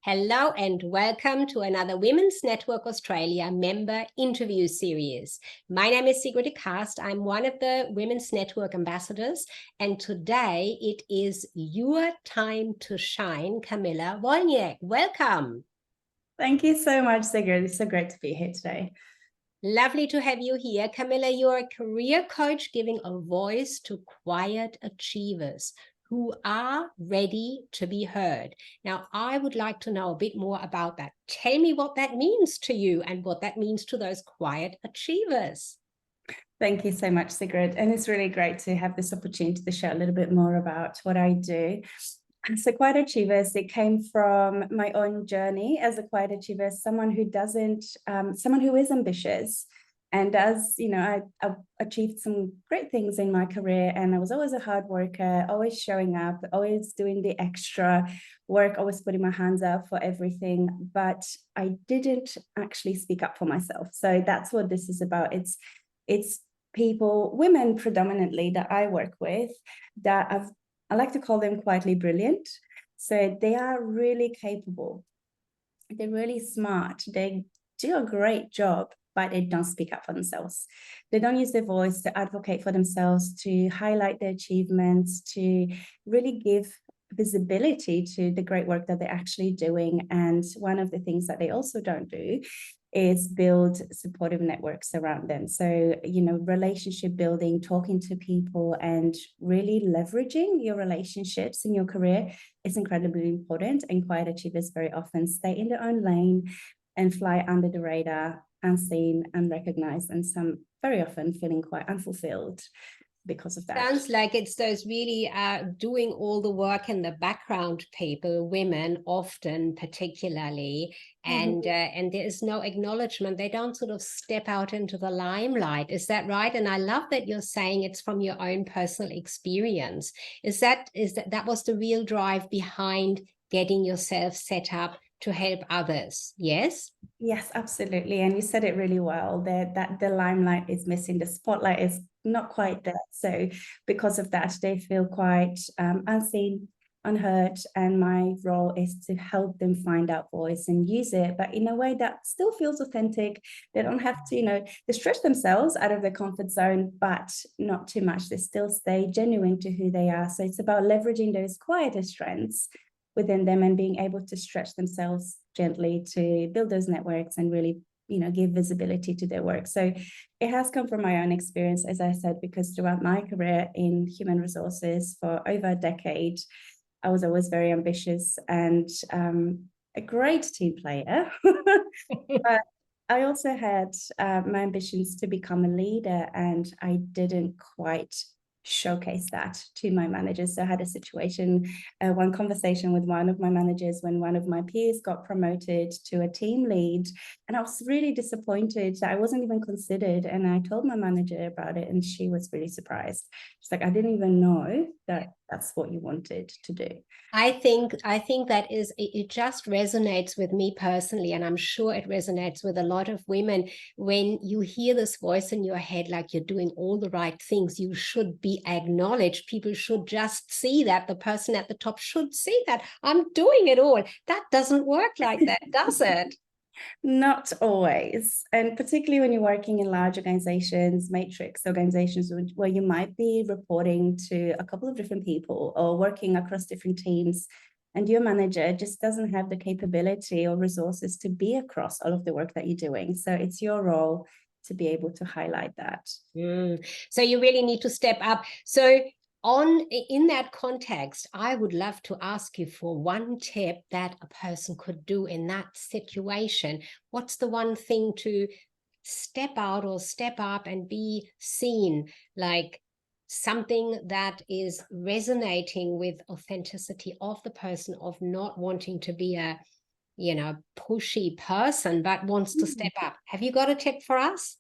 Hello and welcome to another Women's Network Australia member interview series. My name is Sigrid Kaste. I'm one of the Women's Network ambassadors, and today it is your time to shine, Kamila Wolyniec. Welcome. Thank you so much, Sigrid. It's so great to be here today. Lovely to have you here. Kamila, you're a career coach giving a voice to quiet achievers who are ready to be heard. Now, I would like to know a bit more about that. Tell me what that means to you and what that means to those quiet achievers. Thank you so much, Sigrid. And it's really great to have this opportunity to share a little bit more about what I do. So quiet achievers, it came from my own journey as a quiet achiever, someone who is ambitious and does, I've achieved some great things in my career, and I was always a hard worker, always showing up, always doing the extra work, always putting my hands up for everything, but I didn't actually speak up for myself. So that's what this is about. It's people, women predominantly, that I work with, that I like to call them quietly brilliant. So they are really capable. They're really smart. They do a great job, but they don't speak up for themselves. They don't use their voice to advocate for themselves, to highlight their achievements, to really give visibility to the great work that they're actually doing. And one of the things that they also don't do is build supportive networks around them. So, relationship building, talking to people, and really leveraging your relationships in your career is incredibly important. And quiet achievers very often stay in their own lane and fly under the radar, unseen, unrecognized, and some very often feeling quite unfulfilled because of that. Sounds like it's those really doing all the work in the background people, women often particularly, and there is no acknowledgement. They don't sort of step out into the limelight. Is that right? And I love that you're saying it's from your own personal experience. That was the real drive behind getting yourself set up to help others? Yes? Yes, absolutely. And you said it really well, that the limelight is missing, the spotlight is not quite there. So because of that, they feel quite unseen, unheard. And my role is to help them find that voice and use it, but in a way that still feels authentic. They don't have to, they stretch themselves out of their comfort zone, but not too much. They still stay genuine to who they are. So it's about leveraging those quieter strengths within them and being able to stretch themselves gently to build those networks and really, give visibility to their work. So it has come from my own experience, as I said, because throughout my career in human resources for over a decade, I was always very ambitious and a great team player. But I also had my ambitions to become a leader, and I didn't quite showcase that to my managers. So I had a situation, one conversation with one of my managers when one of my peers got promoted to a team lead, and I was really disappointed that I wasn't even considered. And I told my manager about it, and she was really surprised. She's like, I didn't even know that that's what you wanted to do. I think that it just resonates with me personally, and I'm sure it resonates with a lot of women. When you hear this voice in your head, like you're doing all the right things, you should be acknowledged. People should just see that. The person at the top should see that I'm doing it all. That doesn't work like that, does it? Not always. And particularly when you're working in large organizations, matrix organizations, where you might be reporting to a couple of different people or working across different teams, and your manager just doesn't have the capability or resources to be across all of the work that you're doing. So it's your role to be able to highlight that. So you really need to step up. So in that context, I would love to ask you for one tip that a person could do in that situation. What's the one thing to step out or step up and be seen, like something that is resonating with authenticity of the person, of not wanting to be a, pushy person, but wants to step up? Have you got a tip for us?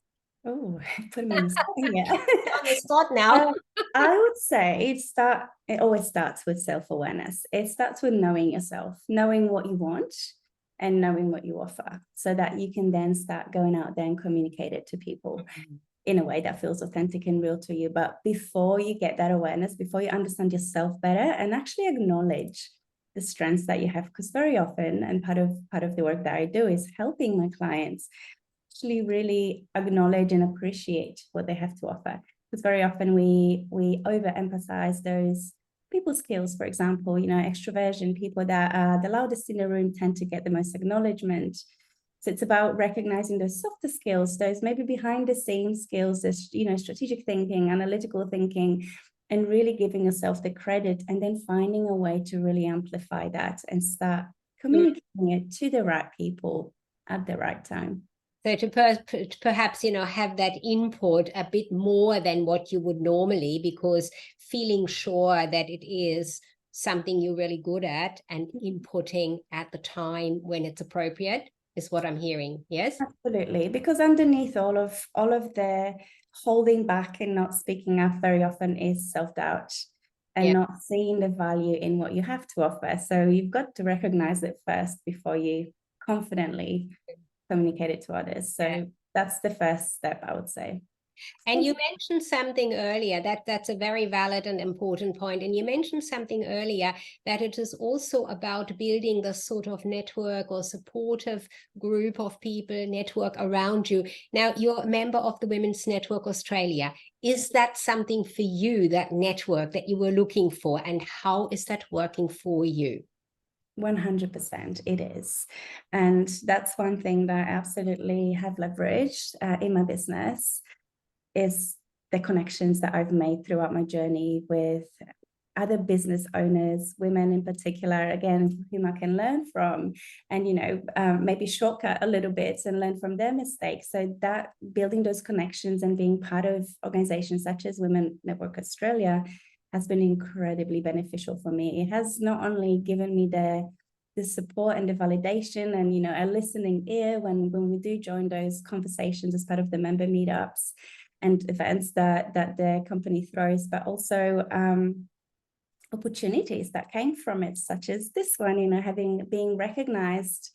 Oh, put me on the spot here. On the spot now. I would say it always starts with self-awareness. It starts with knowing yourself, knowing what you want and knowing what you offer, so that you can then start going out there and communicate it to people in a way that feels authentic and real to you. But before you get that awareness, before you understand yourself better and actually acknowledge the strengths that you have, because very often, and part of the work that I do is helping my clients actually really acknowledge and appreciate what they have to offer. Because very often we overemphasize those people skills, for example, you know, extroversion, people that are the loudest in the room tend to get the most acknowledgement. So it's about recognizing those softer skills, those maybe behind the scenes skills, this, you know, strategic thinking, analytical thinking, and really giving yourself the credit, and then finding a way to really amplify that and start communicating it to the right people at the right time. So to perhaps, you know, have that input a bit more than what you would normally, because feeling sure that it is something you're really good at and inputting at the time when it's appropriate is what I'm hearing. Yes? Absolutely. Because underneath all of the holding back and not speaking up very often is self-doubt and not seeing the value in what you have to offer. So you've got to recognize it first before you confidently communicate it to others. So that's the first step, I would say. And you mentioned something earlier that's a very valid and important point. And you mentioned something earlier that it is also about building the sort of network or supportive group of people, network around you. Now, you're a member of the Women's Network Australia. Is that something for you, that network that you were looking for? And how is that working for you? 100% it is. And that's one thing that I absolutely have leveraged in my business, is the connections that I've made throughout my journey with other business owners, women in particular, again, whom I can learn from, and, you know, maybe shortcut a little bit and learn from their mistakes. So that building those connections and being part of organizations such as Women Network Australia has been incredibly beneficial for me. It has not only given me the support and the validation and, you know, a listening ear when we do join those conversations as part of the member meetups and events that the company throws, but also opportunities that came from it, such as this one, you know, being recognized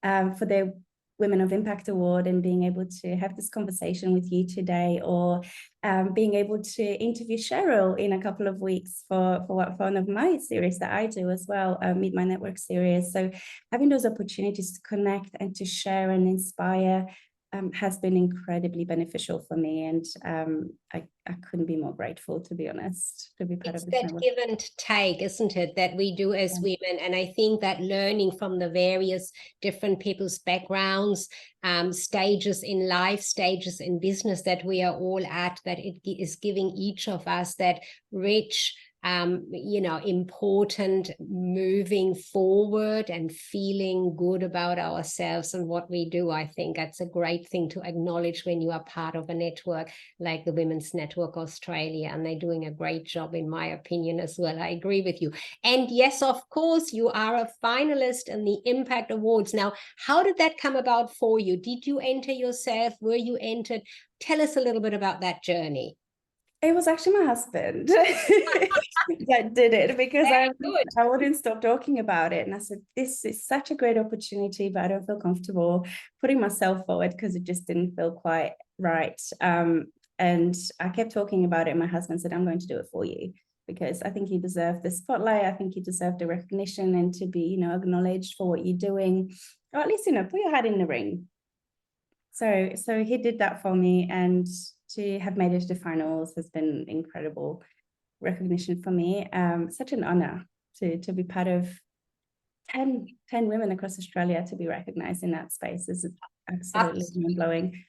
for the Women of Impact Award and being able to have this conversation with you today, or being able to interview Cheryl in a couple of weeks for one of my series that I do as well, Meet My Network series. So having those opportunities to connect and to share and inspire has been incredibly beneficial for me, and I couldn't be more grateful, to be honest, to be part of this that network. give and take, isn't it, that we do as women? And I think that learning from the various different people's backgrounds, stages in life, stages in business that we are all at, that it is giving each of us that rich, you know, important moving forward and feeling good about ourselves and what we do. I think that's a great thing to acknowledge when you are part of a network like the Women's Network Australia, and they're doing a great job, in my opinion, as well. I agree with you. And yes, of course, you are a finalist in the Impact Awards. Now, how did that come about for you? Did you enter yourself? Were you entered? Tell us a little bit about that journey. It was actually my husband that did it, because I wouldn't stop talking about it. And I said, this is such a great opportunity, but I don't feel comfortable putting myself forward because it just didn't feel quite right. And I kept talking about it. And my husband said, I'm going to do it for you, because I think you deserve the spotlight. I think you deserve the recognition and to be, you know, acknowledged for what you're doing, or at least, you know, put your hat in the ring. So he did that for me, and to have made it to the finals has been incredible recognition for me. Such an honor to be part of 10 women across Australia, to be recognized in that space is absolutely mind-blowing.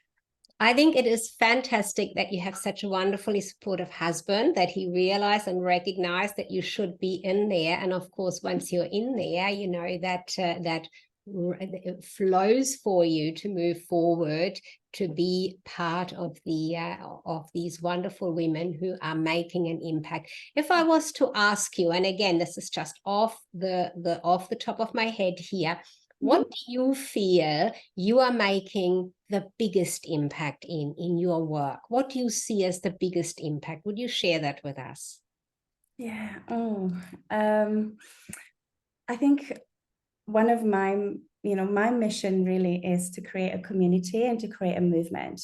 I think it is fantastic that you have such a wonderfully supportive husband, that he realized and recognized that you should be in there. And of course, once you're in there, you know, that it flows for you to move forward, to be part of these wonderful women who are making an impact. If I was to ask you, and again, this is just off the top of my head here, what do you feel you are making the biggest impact in your work? What do you see as the biggest impact? Would you share that with us? Yeah. I think one of my mission really is to create a community and to create a movement.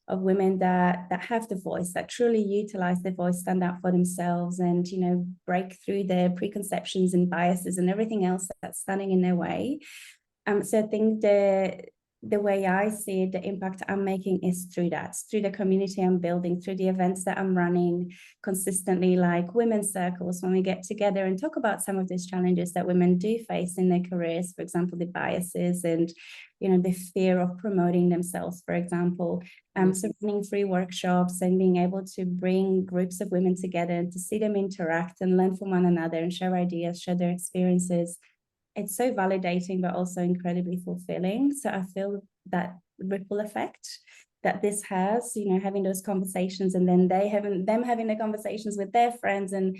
of women that have the voice, that truly utilize their voice, stand up for themselves, and, you know, break through their preconceptions and biases and everything else that's standing in their way. So I think the way I see it, the impact I'm making is through that, through the community I'm building, through the events that I'm running consistently, like women's circles, when we get together and talk about some of these challenges that women do face in their careers, for example, the biases and, you know, the fear of promoting themselves, for example. So running free workshops and being able to bring groups of women together and to see them interact and learn from one another and share ideas, share their experiences. It's so validating, but also incredibly fulfilling. So I feel that ripple effect that this has, you know, having those conversations and then them having the conversations with their friends and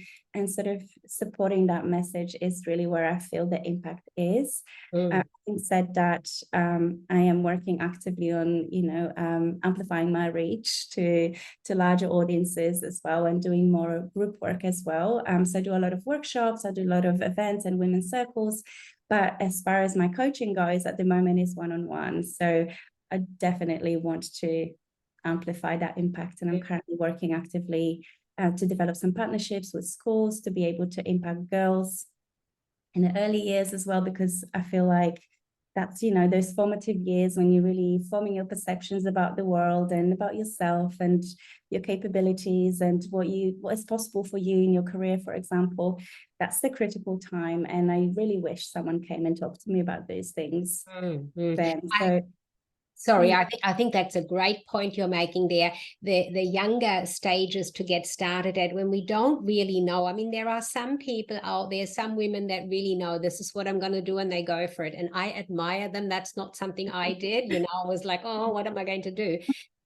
sort of supporting that message is really where I feel the impact is. Having said that, I am working actively on, you know, amplifying my reach to larger audiences as well, and doing more group work as well. So I do a lot of workshops, I do a lot of events and women's circles, but as far as my coaching goes at the moment is one-on-one. So I definitely want to amplify that impact, and I'm currently working actively to develop some partnerships with schools to be able to impact girls in the early years as well, because I feel like that's, you know, those formative years when you're really forming your perceptions about the world and about yourself and your capabilities and what is possible for you in your career, for example. That's the critical time, and I really wish someone came and talked to me about those things then. So sorry, I think that's a great point you're making there. The younger stages to get started at, when we don't really know. I mean, there are some people out there, some women that really know this is what I'm going to do, and they go for it. And I admire them. That's not something I did. You know, I was like, oh, what am I going to do?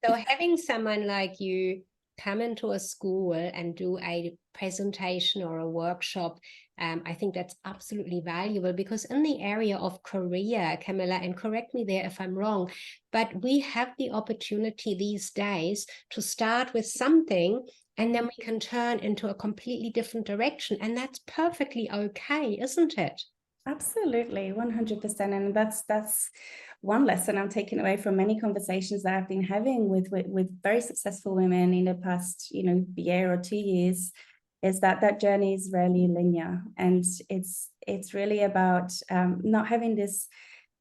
So having someone like you come into a school and do a presentation or a workshop, I think that's absolutely valuable, because in the area of career, Kamila, and correct me there if I'm wrong, but we have the opportunity these days to start with something and then we can turn into a completely different direction. And that's perfectly okay, isn't it? Absolutely, 100%. And that's one lesson I'm taking away from many conversations that I've been having with very successful women in the past, you know, year or 2 years, is that journey is rarely linear. And it's really about not having this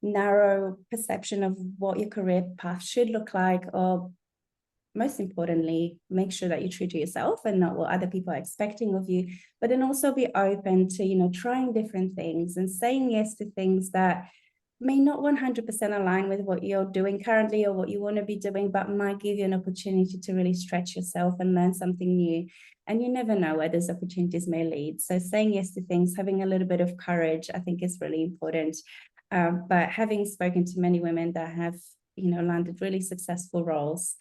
narrow perception of what your career path should look like, or most importantly, make sure that you're true to yourself and not what other people are expecting of you, but then also be open to, you know, trying different things and saying yes to things that may not 100% align with what you're doing currently or what you want to be doing, but might give you an opportunity to really stretch yourself and learn something new. And you never know where those opportunities may lead. So saying yes to things, having a little bit of courage, I think is really important. But having spoken to many women that have, you know, landed really successful roles,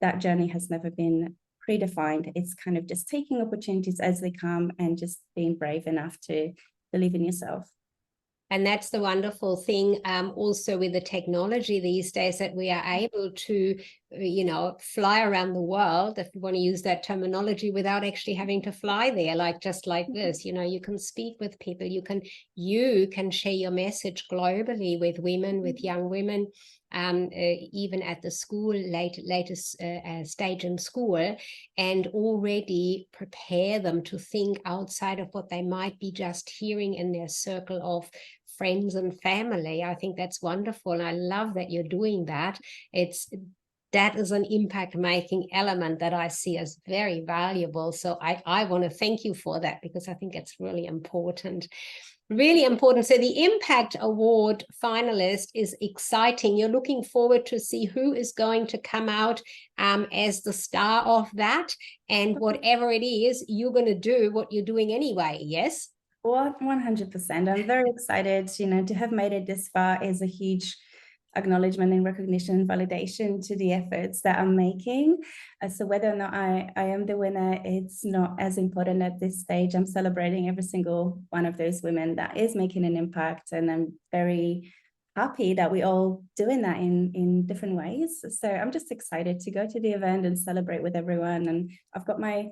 that journey has never been predefined. It's kind of just taking opportunities as they come and just being brave enough to believe in yourself. And that's the wonderful thing also with the technology these days, that we are able to, you know, fly around the world, if you want to use that terminology, without actually having to fly there, like just like this. You know, you can speak with people, you can share your message globally with women, with young women, even at the school, latest stage in school, and already prepare them to think outside of what they might be just hearing in their circle of friends and family. I think that's wonderful. And I love that you're doing that. That is an impact making element that I see as very valuable. So I want to thank you for that, because I think it's really important. Really important. So the Impact Award finalist is exciting. You're looking forward to see who is going to come out as the star of that. And whatever it is, you're going to do what you're doing anyway. Yes? 100%. I'm very excited, you know, to have made it this far is a huge acknowledgement and recognition and validation to the efforts that I'm making. So whether or not I am the winner, it's not as important at this stage. I'm celebrating every single one of those women that is making an impact, and I'm very happy that we're all doing that in different ways. So I'm just excited to go to the event and celebrate with everyone. And I've got my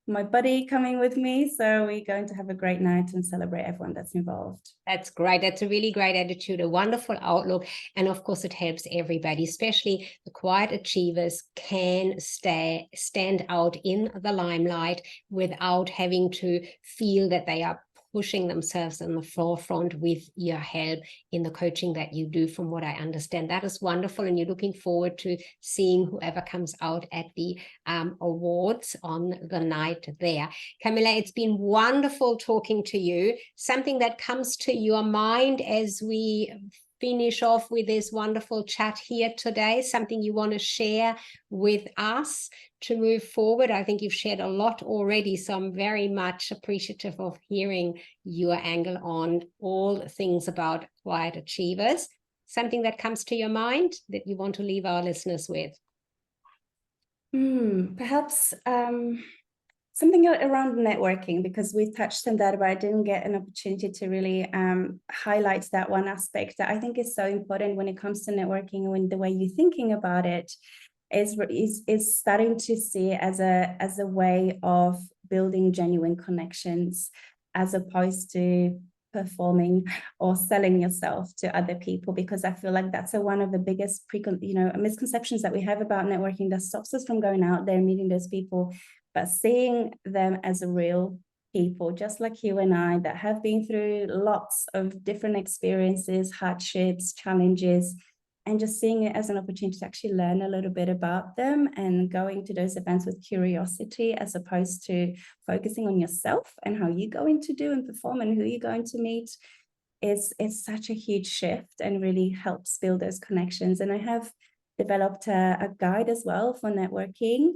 my buddy coming with me. So we're going to have a great night and celebrate everyone that's involved. That's great. That's a really great attitude, a wonderful outlook. And of course, it helps everybody, especially the quiet achievers can stand out in the limelight without having to feel that they are pushing themselves in the forefront with your help in the coaching that you do, from what I understand. That is wonderful. And you're looking forward to seeing whoever comes out at the awards on the night there. Kamila, it's been wonderful talking to you. Something that comes to your mind as we finish off with this wonderful chat here today, something you want to share with us to move forward? I think you've shared a lot already, so I'm very much appreciative of hearing your angle on all things about quiet achievers. Something that comes to your mind that you want to leave our listeners with? Perhaps something around networking, because we touched on that, but I didn't get an opportunity to really highlight that one aspect that I think is so important when it comes to networking. When the way you're thinking about it is starting to see it as a way of building genuine connections, as opposed to performing or selling yourself to other people, because I feel like that's one of the biggest misconceptions that we have about networking that stops us from going out there and meeting those people. But seeing them as real people, just like you and I, that have been through lots of different experiences, hardships, challenges, and just seeing it as an opportunity to actually learn a little bit about them and going to those events with curiosity, as opposed to focusing on yourself and how you're going to do and perform and who you're going to meet, is such a huge shift and really helps build those connections. And I have developed a guide as well for networking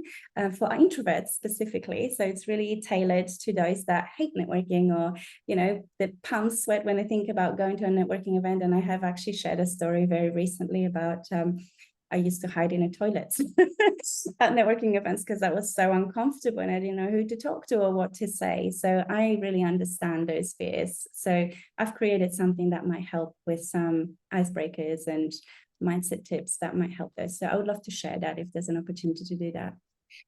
for introverts specifically. So it's really tailored to those that hate networking, or, the palms sweat when I think about going to a networking event. And I have actually shared a story very recently about I used to hide in a toilet at networking events because I was so uncomfortable and I didn't know who to talk to or what to say. So I really understand those fears. So I've created something that might help with some icebreakers and mindset tips that might help those. So I would love to share that if there's an opportunity to do that.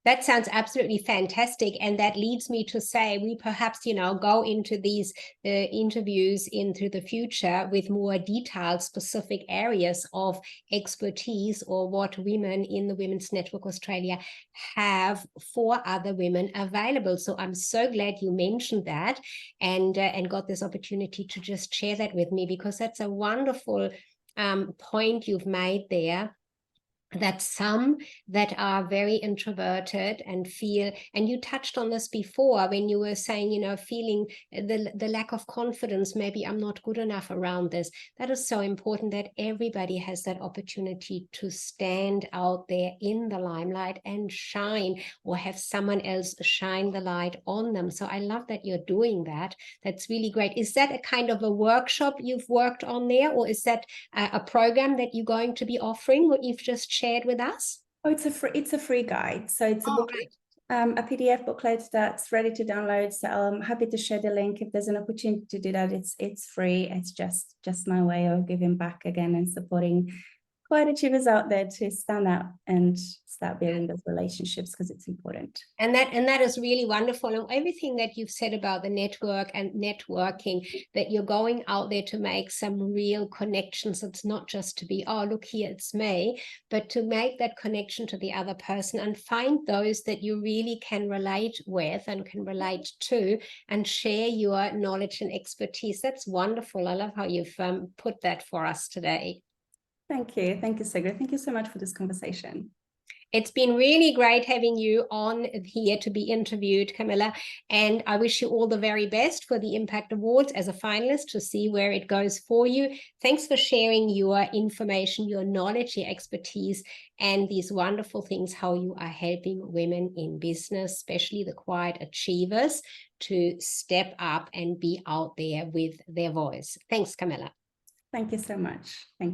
That sounds absolutely fantastic. And that leads me to say we perhaps, go into these interviews into the future with more detailed, specific areas of expertise, or what women in the Women's Network Australia have for other women available. So I'm so glad you mentioned that and got this opportunity to just share that with me, because that's a wonderful point you've made there, that some that are very introverted and feel, and you touched on this before when you were saying, feeling the lack of confidence, maybe I'm not good enough around this. That is so important, that everybody has that opportunity to stand out there in the limelight and shine, or have someone else shine the light on them. So I love that you're doing that. That's really great. Is that a kind of a workshop you've worked on there, or is that a program that you're going to be offering, what you've just shared with us? Oh, it's a free guide. So it's a booklet, a PDF booklet that's ready to download. So I'm happy to share the link if there's an opportunity to do that. It's free. It's just my way of giving back again and supporting quiet achievers out there to stand out and start building those relationships, because it's important. And that is really wonderful. And everything that you've said about the network and networking, that you're going out there to make some real connections. It's not just to be, oh, look here, it's me, but to make that connection to the other person and find those that you really can relate with and can relate to, and share your knowledge and expertise. That's wonderful. I love how you've put that for us today. Thank you. Thank you, Sigrid. Thank you so much for this conversation. It's been really great having you on here to be interviewed, Kamila, and I wish you all the very best for the Impact Awards as a finalist, to see where it goes for you. Thanks for sharing your information, your knowledge, your expertise, and these wonderful things, how you are helping women in business, especially the quiet achievers, to step up and be out there with their voice. Thanks, Kamila. Thank you so much. Thank you.